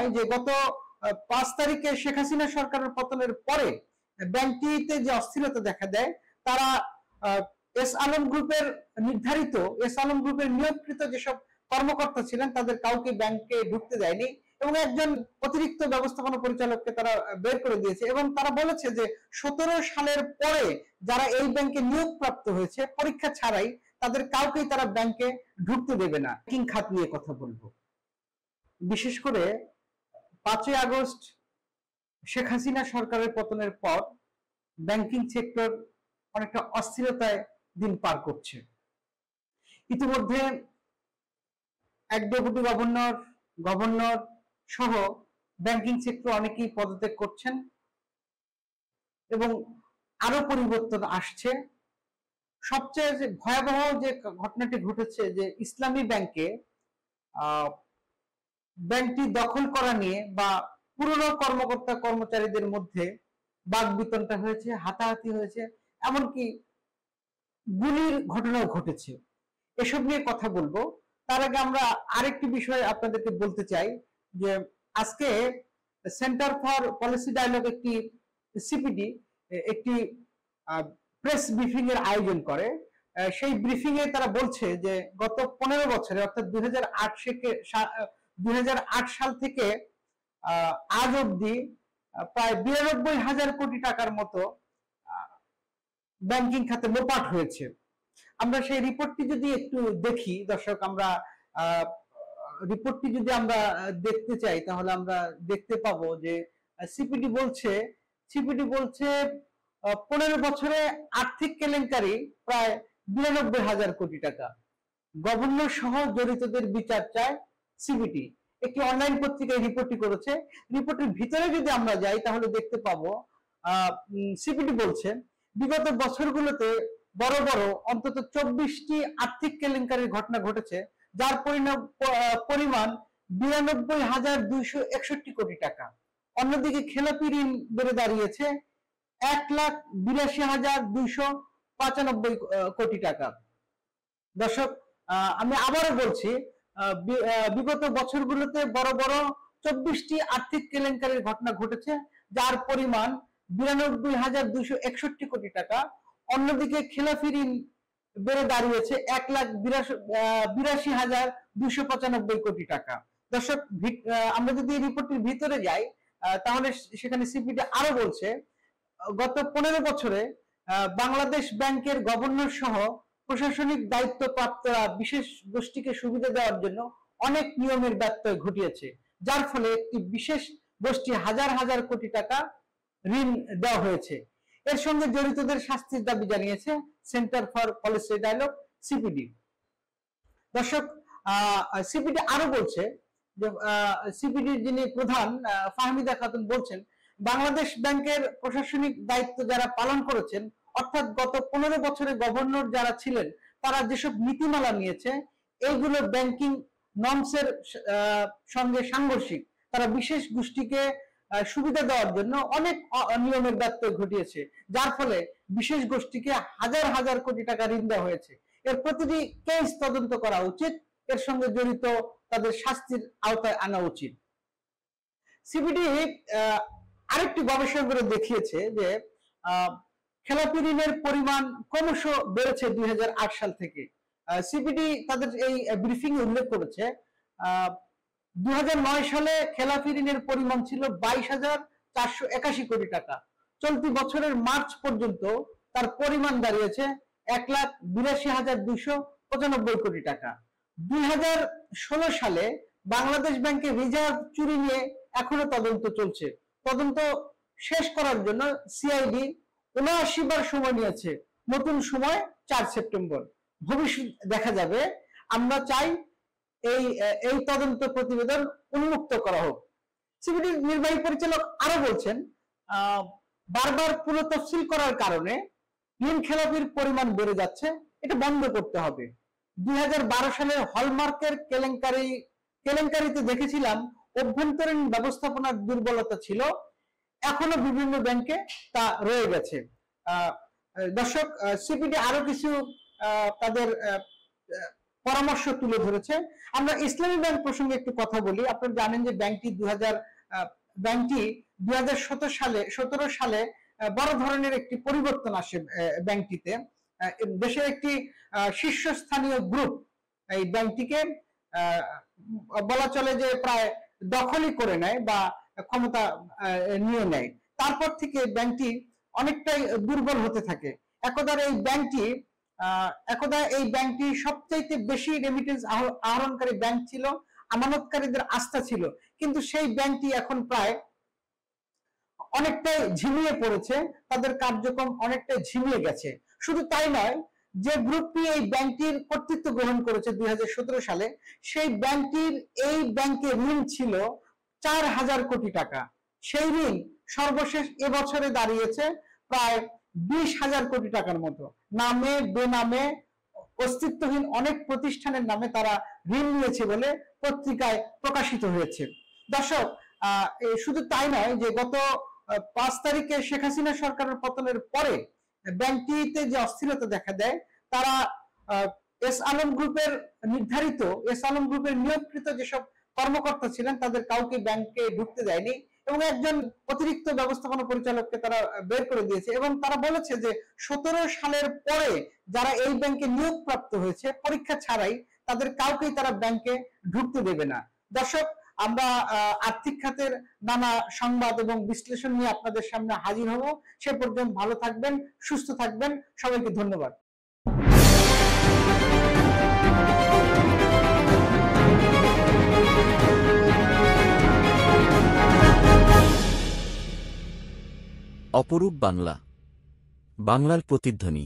নয় যে গত 5 তারিখে শেখ হাসিনা সরকারের পতনের পরে ব্যাংকটিতে যে অস্থিরতা দেখা দেয়, তারা এস আলম গ্রুপের নির্ধারিত, এস আলম গ্রুপের নিয়োগকৃত যেসব কর্মকর্তা ছিলেন তাদের কাউকে ব্যাংকে ঢুকতে দেয়নি এবং একজন অতিরিক্ত ব্যবস্থাপনা পরিচালককে তারা বের করে দিয়েছে এবং তারা বলেছে যে 17 সালের পরে যারা এই ব্যাংকে নিয়োগপ্রাপ্ত হয়েছে পরীক্ষা ছাড়াই তাদের কাউকেই তারা ব্যাংকে ঢুকতে দেবে না। ব্যাংকিং খাত নিয়ে কথা বলবো। বিশেষ করে 5 আগস্ট শেখ হাসিনা সরকারের পতনের পর ব্যাংকিং সেক্টর অনেকটা অস্থিরতায় দিন পার করছে। ইতিমধ্যে এক ডেপুটি গভর্নর সহ ব্যাংকিং সেক্টর অনেকেই পদত্যাগ করছেন এবং আরো পরিবর্তন আসছে। সবচেয়ে ভয়াবহ যে ঘটনাটি ঘটেছে যে ইসলামী ব্যাংকটি দখল করা নিয়ে বা পুরনো কর্মকর্তা কর্মচারীদের মধ্যে বাকবিতণ্ডা হয়েছে, হাতাহাতি হয়েছে, এমনকি গুলির ঘটনাও ঘটেছে। এসব নিয়ে কথা বলবো। তার আগে আমরা আরেকটি বিষয় আপনাদেরকে বলতে চাই যে আজকে সেন্টার ফর পলিসি ডায়ালগ একটি সিপিডি একটি প্রেস ব্রিফিং এর আয়োজন করে। সেই ব্রিফিং এ তারা বলছে যে গত 15 বছরে অর্থাৎ 2008 সাল থেকে আজ অবধি প্রায় 92,000 কোটি টাকার মতো ব্যাংকিং খাতে লোপাট হয়েছে। আমরা সেই রিপোর্টটি যদি একটু দেখি দর্শক, আমরা রিপোর্টটি যদি আমরা দেখতে চাই তাহলে আমরা দেখতে পাবো যে সিপিডি বলছে 15 বছরে আর্থিক কেলেঙ্কারি প্রায় 92,000 কোটি টাকা। গভর্নর সহ জড়িতদের বিচার চায় সিপিডি। একটি অনলাইন পত্রিকায় রিপোর্টটি করেছে। রিপোর্টের ভিতরে যদি আমরা যাই তাহলে দেখতে পাবো সিপিডি বলছে বিগত বছরগুলোতে বড় বড় অন্তত 24টি আর্থিক কেলেঙ্কারির ঘটনা ঘটেছে, যার পরিমাণ 92,261 কোটি টাকা। অন্যদিকে খেলাপি ঋণ বেড়ে দাঁড়িয়েছে 1,82,295 কোটি টাকা। দর্শক, আমি আবারও বলছি, বিগত বছরগুলোতে বড় বড় 24টি আর্থিক কেলেঙ্কারির ঘটনা ঘটেছে, যার পরিমাণ 92,261 কোটি টাকা। অন্যদিকে খেলাপি ঋণ বেড়ে দাঁড়িয়েছে 1,82,295 কোটি টাকা। দর্শক, আমরা যদি এই রিপোর্টের ভিতরে যাই তাহলে সেখানে সিপিডি আরো বলছে গত 15 বছরে বাংলাদেশ ব্যাংকের গভর্নর সহ প্রশাসনিক দায়িত্বপ্রাপ্তরা বিশেষ গোষ্ঠীকে সুবিধা দেওয়ার জন্য অনেক নিয়মের ব্যত্যয় ঘটিয়েছে, যার ফলে একটি বিশেষ গোষ্ঠী হাজার হাজার কোটি টাকা ঋণ দেওয়া হয়েছে। এর সঙ্গে জড়িতদের শাস্তির দাবি জানিয়েছে Centre for Policy Dialogue CPD. দর্শক, সিপিডি আরো বলছে যে সিপিডির যিনি প্রধান ফাহমিদা খাতুন বলছেন বাংলাদেশ ব্যাংকের প্রশাসনিক দায়িত্ব যারা পালন করেছেন, অর্থাৎ গত 15 বছরে গভর্নর যারা ছিলেন তারা যেসব নীতিমালা নিয়েছে এইগুলো ব্যাংকিং নর্মসের সঙ্গে সাংঘর্ষিক। তারা বিশেষ গোষ্ঠীকে সুবিধা দেওয়ার জন্য অনেক নিয়মের ব্যত্যয় ঘটিয়েছে, যার ফলে বিশেষ গোষ্ঠীকে হাজার হাজার কোটি টাকা ঋণ দেওয়া হয়েছে। এর প্রতিটি কেস তদন্ত করা উচিত, এর সঙ্গে জড়িত তাদের শাস্তির আওতায় আনা উচিত। সিপিডি আরেকটি গবেষণা করে দেখিয়েছে যে খেলাপি ঋণের পরিমাণ ক্রমশ বেড়েছে 2008 সাল থেকে। সিপিডি তাদের এই ব্রিফিং এ উল্লেখ করেছে 2009 সালে খেলাপি ঋণের পরিমাণ ছিল 22,481 কোটি টাকা। চলতি বছরের মার্চ পর্যন্ত তার পরিমাণ দাঁড়িয়েছে 1,82,295 কোটি টাকা। 2016 সালে বাংলাদেশ ব্যাংকের রিজার্ভ চুরি নিয়ে এখনো তদন্ত চলছে। তদন্ত শেষ করার জন্য সিআইডি 79 বার সময় নিয়েছে। নতুন সময় 4 সেপ্টেম্বর। ভবিষ্যৎ দেখা যাবে। আমরা চাই এই তদন্ত প্রতিবেদন উন্মুক্ত করা হোক। সিপিডির নির্বাহী পরিচালক আরো বলছেন বারবার পুনঃতফসিল করার কারণে ঋণ খেলাপির পরিমাণ বেড়ে যাচ্ছে, এটা বন্ধ করতে হবে। 2012 সালের হলমার্কের কেলেঙ্কারিতে দেখেছিলাম অভ্যন্তরীণ ব্যবস্থাপনার দুর্বলতা ছিল, এখনো বিভিন্ন ব্যাংকে তা রয়ে গেছে। দর্শক, সিপিডি আরো কিছু তাদের পরামর্শ তুলে ধরেছে। আমরা ইসলামী ব্যাংক প্রসঙ্গে একটু কথা বলি। আপনারা জানেন যে ব্যাংকটি 2017 সালে বড় ধরনের একটি পরিবর্তন আসে ব্যাংকটিতে। দেশের একটি শীর্ষস্থানীয় গ্রুপ এই ব্যাংকটিকে বলা চলে যে প্রায় দখলই করে নেয় বা ক্ষমতা নিয়ে নেয়। তারপর থেকে ব্যাংকটি অনেকটাই দুর্বল হতে থাকে। একদা এই ব্যাংকটি সবচাইতে বেশি রেমিটেন্স আহরণকারী ব্যাংক ছিল, আমানতকারীদের আস্থা ছিল, কিন্তু সেই ব্যাংকটি এখন প্রায় অনেকটাই ঝিমিয়ে পড়েছে, তাদের কার্যক্রম অনেকটাই ঝিমিয়ে গেছে। শুধু তাই নয়, যে গ্রুপটি এই ব্যাংকটির কর্তৃত্ব গ্রহণ করেছে 2017 সালে, সেই ব্যাংকটির এই ব্যাংকে ঋণ ছিল 4,000 কোটি টাকা। সেই ঋণ সর্বশেষ এবছরে দাঁড়িয়েছে প্রায় 20,000 কোটি টাকার মতো। নামে বেনামে অস্তিত্বহীন অনেক প্রতিষ্ঠানের নামে তারা ঋণ নিয়েছে বলে পত্রিকায় প্রকাশিত হয়েছে। দর্শক, শুধু তাই নয় যে গত 5 তারিখে শেখ হাসিনা সরকারের পতনের পরে ব্যাংকটিতে যে অস্থিরতা দেখা দেয়, তারা এস আলম গ্রুপের নিয়োগকৃত যেসব কর্মকর্তা ছিলেন তাদের কাউকে ব্যাংকে ঢুকতে দেয়নি এবং একজন অতিরিক্ত ব্যবস্থাপনা পরিচালককে তারা বের করে দিয়েছে এবং তারা বলেছে যে 17 সালের পরে যারা এই ব্যাংকে নিয়োগপ্রাপ্ত হয়েছে পরীক্ষা ছাড়াই, তাদের কাউকেই তারা ব্যাংকে ঢুকতে দেবে না। দর্শক, আমরা আর্থিক খাতের নানা সংবাদ এবং বিশ্লেষণ নিয়ে আপনাদের সামনে হাজির হব। সে পর্যন্ত ভালো থাকবেন, সুস্থ থাকবেন। সবাইকে ধন্যবাদ। অপরূপ বাংলা, বাংলার প্রতিধ্বনি।